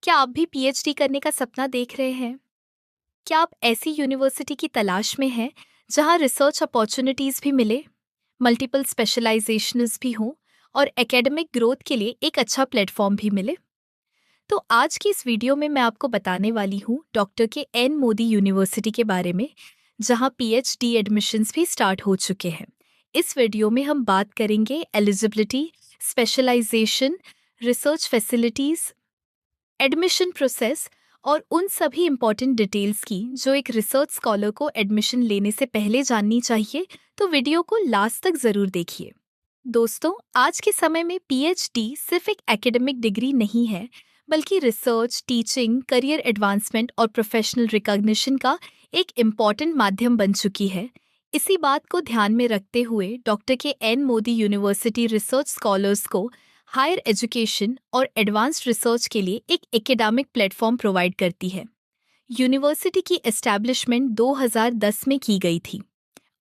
क्या आप भी पीएचडी करने का सपना देख रहे हैं? क्या आप ऐसी यूनिवर्सिटी की तलाश में हैं जहां रिसर्च अपॉर्चुनिटीज भी मिले, मल्टीपल स्पेशलाइजेशंस भी हों और एकेडमिक ग्रोथ के लिए एक अच्छा प्लेटफॉर्म भी मिले? तो आज की इस वीडियो में मैं आपको बताने वाली हूँ doctor K N Modi university के बारे में, जहां पीएचडी एडमिशन्स भी स्टार्ट हो चुके हैं। इस वीडियो में हम बात करेंगे eligibility, specialisation, research facilities, admission process और उन सभी इम्पॉर्टेंट डिटेल्स की जो एक रिसर्च स्कॉलर को एडमिशन लेने से पहले जाननी चाहिए। तो वीडियो को लास्ट तक जरूर देखिए। दोस्तों, आज के समय में पीएचडी सिर्फ एक एकेडमिक डिग्री नहीं है, बल्कि रिसर्च, टीचिंग, करियर एडवांसमेंट और प्रोफेशनल रिकॉग्निशन का एक इम्पॉर्टेंट माध्यम बन चुकी है। इसी बात को ध्यान में रखते हुए doctor K N Modi university research scholars को हायर एजुकेशन और एडवांस्ड रिसर्च के लिए एक एकेडमिक प्लेटफॉर्म प्रोवाइड करती है। यूनिवर्सिटी की एस्टैब्लिशमेंट 2010 में की गई थी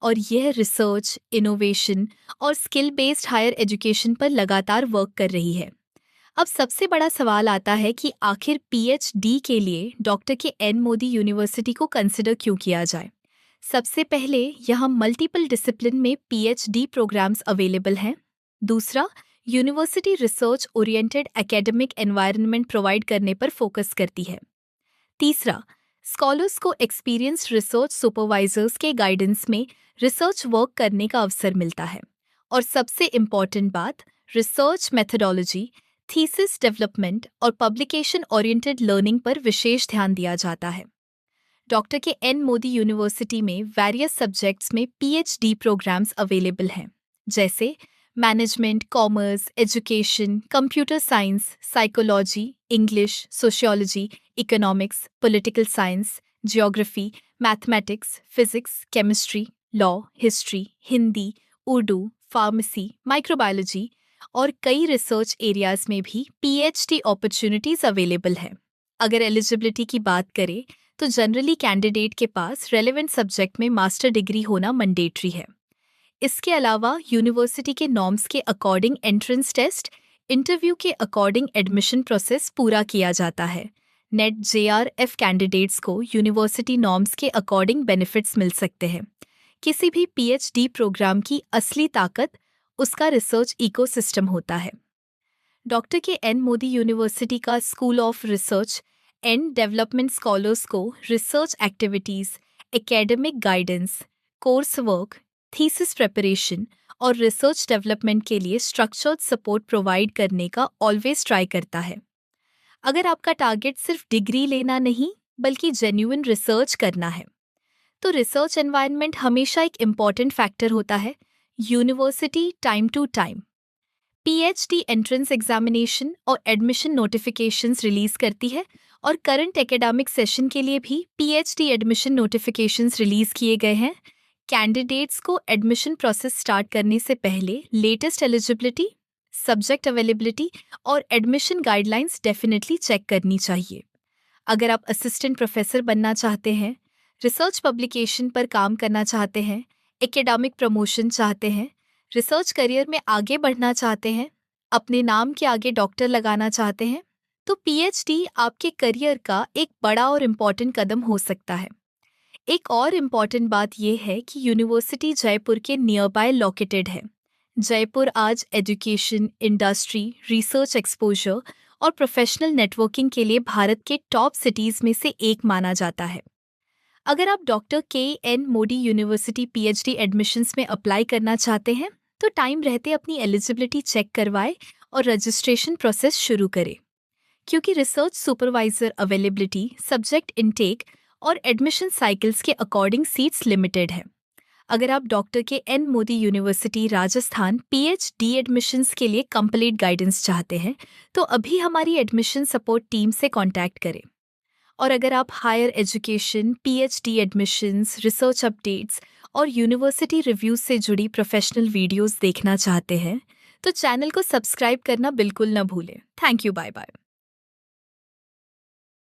और यह रिसर्च, इनोवेशन और स्किल बेस्ड हायर एजुकेशन पर लगातार वर्क कर रही है। अब सबसे बड़ा सवाल आता है कि आखिर पीएचडी के लिए doctor K N Modi university को कंसिडर क्यों किया जाए। सबसे पहले, यहाँ मल्टीपल डिसिप्लिन में पीएचडी प्रोग्राम्स अवेलेबल हैं। दूसरा, university research oriented academic environment provide करने पर फोकस करती है। तीसरा, स्कॉलर्स को एक्सपीरियंस्ड रिसर्च सुपरवाइजर्स के गाइडेंस में रिसर्च वर्क करने का अवसर मिलता है। और सबसे इम्पॉर्टेंट बात, रिसर्च मेथडोलॉजी, थीसिस डेवलपमेंट और पब्लिकेशन ओरिएंटेड लर्निंग पर विशेष ध्यान दिया जाता है। Doctor K N Modi university में वेरियस सब्जेक्ट्स में पीएचडी प्रोग्राम्स अवेलेबल हैं, जैसे management, commerce, education, computer science, psychology, English, sociology, economics, political science, geography, mathematics, physics, chemistry, law, history, Hindi, Urdu, pharmacy, microbiology और कई रिसर्च एरियाज में भी पीएचडी अपॉर्चुनिटीज अवेलेबल है। अगर एलिजिबिलिटी की बात करें तो जनरली कैंडिडेट के पास रेलेवेंट सब्जेक्ट में मास्टर डिग्री होना मैंडेटरी है। इसके अलावा यूनिवर्सिटी के नॉर्म्स के अकॉर्डिंग एंट्रेंस टेस्ट, इंटरव्यू के अकॉर्डिंग एडमिशन प्रोसेस पूरा किया जाता है। नेट जेआरएफ कैंडिडेट्स को यूनिवर्सिटी नॉर्म्स के अकॉर्डिंग बेनिफिट्स मिल सकते हैं। किसी भी पीएचडी प्रोग्राम की असली ताकत उसका रिसर्च इकोसिस्टम होता है। Doctor K N Modi university का school of research and development scholars को research activities, academic guidance, course work, thesis preparation और रिसर्च डेवलपमेंट के लिए स्ट्रक्चर्ड सपोर्ट प्रोवाइड करने का ऑलवेज ट्राई करता है। अगर आपका टारगेट सिर्फ डिग्री लेना नहीं बल्कि जेन्युइन रिसर्च करना है, तो रिसर्च एनवायरनमेंट हमेशा एक इम्पॉर्टेंट फैक्टर होता है। University time to time PhD entrance examination और एडमिशन नोटिफिकेशंस रिलीज करती है और करंट एकेडमिक सेशन के लिए भी पीएचडी एडमिशन नोटिफिकेशंस रिलीज किए गए हैं। कैंडिडेट्स को एडमिशन प्रोसेस स्टार्ट करने से पहले लेटेस्ट एलिजिबिलिटी, सब्जेक्ट अवेलेबिलिटी और एडमिशन गाइडलाइंस डेफिनेटली चेक करनी चाहिए। अगर आप असिस्टेंट प्रोफेसर बनना चाहते हैं, रिसर्च पब्लिकेशन पर काम करना चाहते हैं, एकेडमिक प्रमोशन चाहते हैं, रिसर्च करियर में आगे बढ़ना चाहते हैं, अपने नाम के आगे डॉक्टर लगाना चाहते हैं, तो पीएचडी आपके करियर का एक बड़ा और इम्पॉर्टेंट कदम हो सकता है। एक और इम्पॉर्टेंट बात यह है कि यूनिवर्सिटी जयपुर के नियर बाय लोकेटेड है। जयपुर आज एजुकेशन, इंडस्ट्री, रिसर्च एक्सपोजर और प्रोफेशनल नेटवर्किंग के लिए भारत के टॉप सिटीज में से एक माना जाता है। अगर आप doctor K N Modi university PhD admissions में अप्लाई करना चाहते हैं, तो टाइम रहते अपनी एलिजिबिलिटी चेक करवाएं और रजिस्ट्रेशन प्रोसेस शुरू करें, क्योंकि research supervisor availability, subject intake और एडमिशन साइकिल्स के अकॉर्डिंग सीट्स लिमिटेड है। अगर आप doctor K N Modi university Rajasthan PhD admissions के लिए कंप्लीट गाइडेंस चाहते हैं, तो अभी हमारी एडमिशन सपोर्ट टीम से कॉन्टैक्ट करें। और अगर आप higher education, PhD admissions, research updates और यूनिवर्सिटी रिव्यूज से जुड़ी प्रोफेशनल वीडियोस देखना चाहते हैं, तो चैनल को सब्सक्राइब करना बिल्कुल न भूलें। Thank you, bye bye.